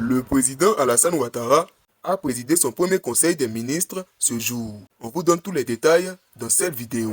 Le président Alassane Ouattara a présidé son premier conseil des ministres ce jour. On vous donne tous les détails dans cette vidéo.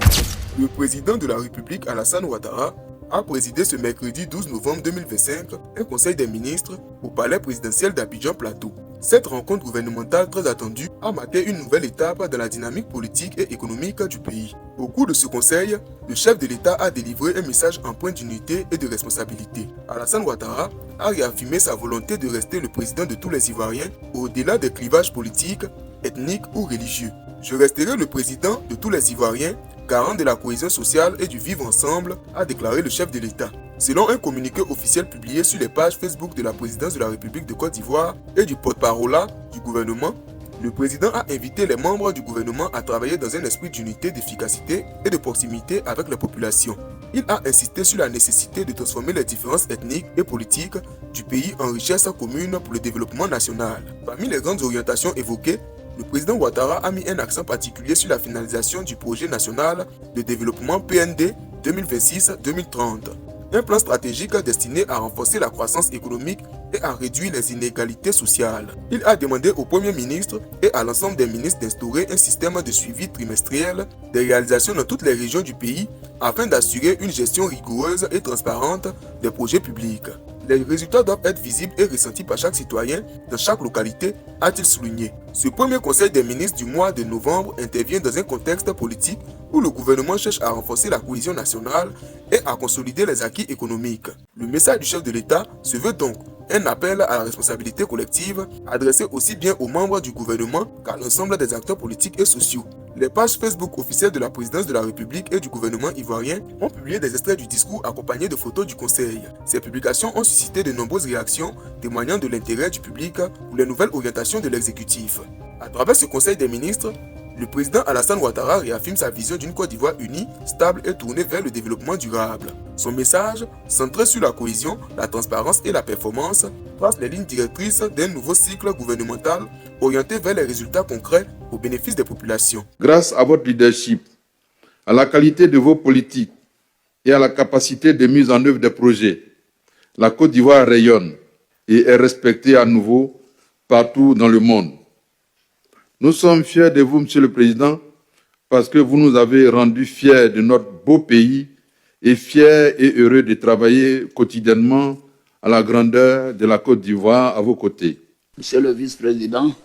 Le président de la République Alassane Ouattara a présidé ce mercredi 12 novembre 2025 un conseil des ministres au palais présidentiel d'Abidjan Plateau. Cette rencontre gouvernementale très attendue a marqué une nouvelle étape dans la dynamique politique et économique du pays. Au cours de ce conseil, le chef de l'État a délivré un message empreint d'unité et de responsabilité. Alassane Ouattara a réaffirmé sa volonté de rester le président de tous les Ivoiriens au-delà des clivages politiques, ethniques ou religieux. Je resterai le président de tous les Ivoiriens, garant de la cohésion sociale et du vivre ensemble, a déclaré le chef de l'État. Selon un communiqué officiel publié sur les pages Facebook de la présidence de la République de Côte d'Ivoire et du porte-parole du gouvernement, le président a invité les membres du gouvernement à travailler dans un esprit d'unité, d'efficacité et de proximité avec la population. Il a insisté sur la nécessité de transformer les différences ethniques et politiques du pays en richesses communes pour le développement national. Parmi les grandes orientations évoquées, le président Ouattara a mis un accent particulier sur la finalisation du projet national de développement PND 2026-2030. Un plan stratégique destiné à renforcer la croissance économique et à réduire les inégalités sociales. Il a demandé au Premier ministre et à l'ensemble des ministres d'instaurer un système de suivi trimestriel des réalisations dans toutes les régions du pays afin d'assurer une gestion rigoureuse et transparente des projets publics. Les résultats doivent être visibles et ressentis par chaque citoyen dans chaque localité, a-t-il souligné. Ce premier conseil des ministres du mois de novembre intervient dans un contexte politique où le gouvernement cherche à renforcer la cohésion nationale et à consolider les acquis économiques. Le message du chef de l'État se veut donc un appel à la responsabilité collective adressé aussi bien aux membres du gouvernement qu'à l'ensemble des acteurs politiques et sociaux. Les pages Facebook officielles de la présidence de la République et du gouvernement ivoirien ont publié des extraits du discours accompagnés de photos du Conseil. Ces publications ont suscité de nombreuses réactions témoignant de l'intérêt du public pour les nouvelles orientations de l'exécutif. À travers ce Conseil des ministres, le président Alassane Ouattara réaffirme sa vision d'une Côte d'Ivoire unie, stable et tournée vers le développement durable. Son message, centré sur la cohésion, la transparence et la performance, trace les lignes directrices d'un nouveau cycle gouvernemental orienté vers les résultats concrets au bénéfice des populations. Grâce à votre leadership, à la qualité de vos politiques et à la capacité de mise en œuvre des projets, la Côte d'Ivoire rayonne et est respectée à nouveau partout dans le monde. Nous sommes fiers de vous, Monsieur le Président, parce que vous nous avez rendus fiers de notre beau pays et fiers et heureux de travailler quotidiennement à la grandeur de la Côte d'Ivoire à vos côtés. Monsieur le vice-président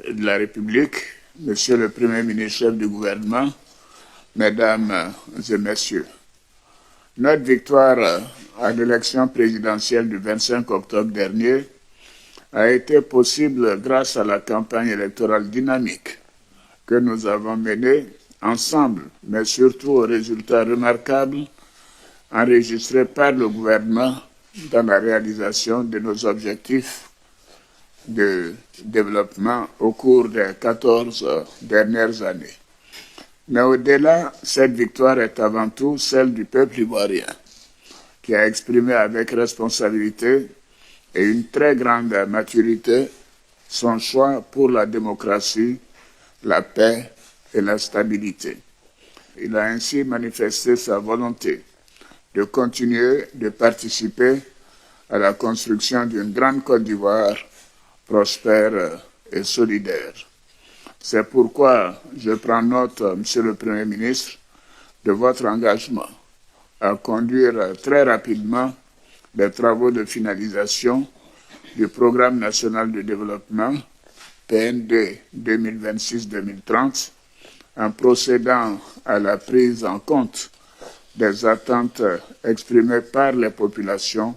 de la République, Monsieur le Premier ministre chef du gouvernement, Mesdames et Messieurs, notre victoire à l'élection présidentielle du 25 octobre dernier a été possible grâce à la campagne électorale dynamique que nous avons menée ensemble, mais surtout aux résultats remarquables enregistrés par le gouvernement dans la réalisation de nos objectifs de développement au cours des 14 dernières années. Mais au-delà, cette victoire est avant tout celle du peuple ivoirien, qui a exprimé avec responsabilité et une très grande maturité son choix pour la démocratie, la paix et la stabilité. Il a ainsi manifesté sa volonté de continuer de participer à la construction d'une grande Côte d'Ivoire prospère et solidaire. C'est pourquoi je prends note, Monsieur le Premier ministre, de votre engagement à conduire très rapidement les travaux de finalisation du Programme national de développement PND 2026-2030 en procédant à la prise en compte des attentes exprimées par les populations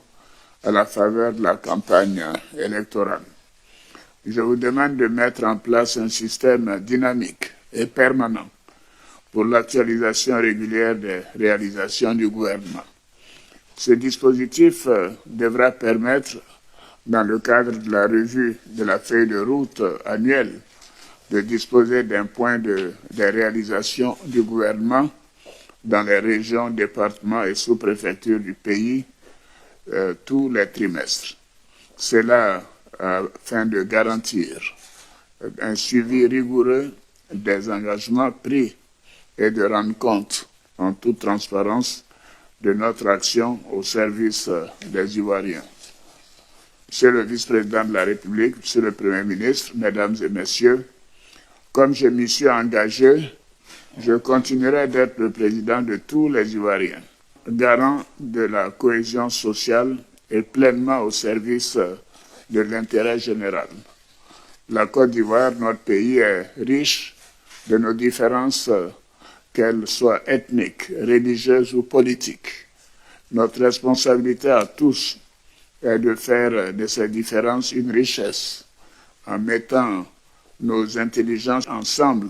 à la faveur de la campagne électorale. Je vous demande de mettre en place un système dynamique et permanent pour l'actualisation régulière des réalisations du gouvernement. Ce dispositif devra permettre, dans le cadre de la revue de la feuille de route annuelle, de disposer d'un point des réalisations du gouvernement dans les régions, départements et sous-préfectures du pays tous les trimestres. C'est là afin de garantir un suivi rigoureux des engagements pris et de rendre compte en toute transparence de notre action au service des Ivoiriens. Monsieur le vice-président de la République, Monsieur le Premier ministre, Mesdames et Messieurs, comme je m'y suis engagé, je continuerai d'être le président de tous les Ivoiriens, garant de la cohésion sociale et pleinement au service de l'intérêt général. La Côte d'Ivoire, notre pays, est riche de nos différences, qu'elles soient ethniques, religieuses ou politiques. Notre responsabilité à tous est de faire de ces différences une richesse, en mettant nos intelligences ensemble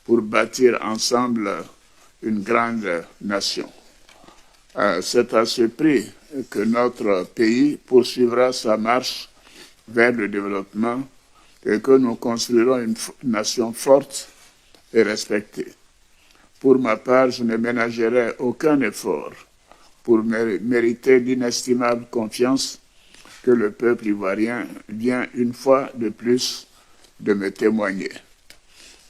pour bâtir ensemble une grande nation. C'est à ce prix que notre pays poursuivra sa marche vers le développement et que nous construirons une nation forte et respectée. Pour ma part, je ne ménagerai aucun effort pour mériter l'inestimable confiance que le peuple ivoirien vient une fois de plus de me témoigner.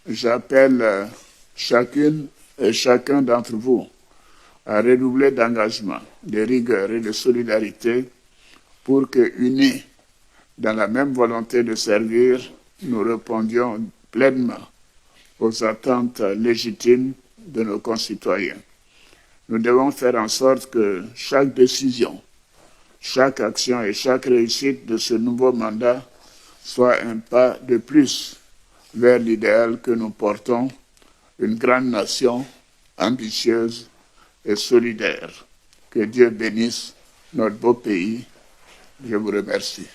J'appelle chacune et chacun d'entre vous à redoubler d'engagement, de rigueur et de solidarité pour que, unis dans la même volonté de servir, nous répondions pleinement aux attentes légitimes de nos concitoyens. Nous devons faire en sorte que chaque décision, chaque action et chaque réussite de ce nouveau mandat soit un pas de plus vers l'idéal que nous portons, une grande nation ambitieuse et solidaire. Que Dieu bénisse notre beau pays. Je vous remercie.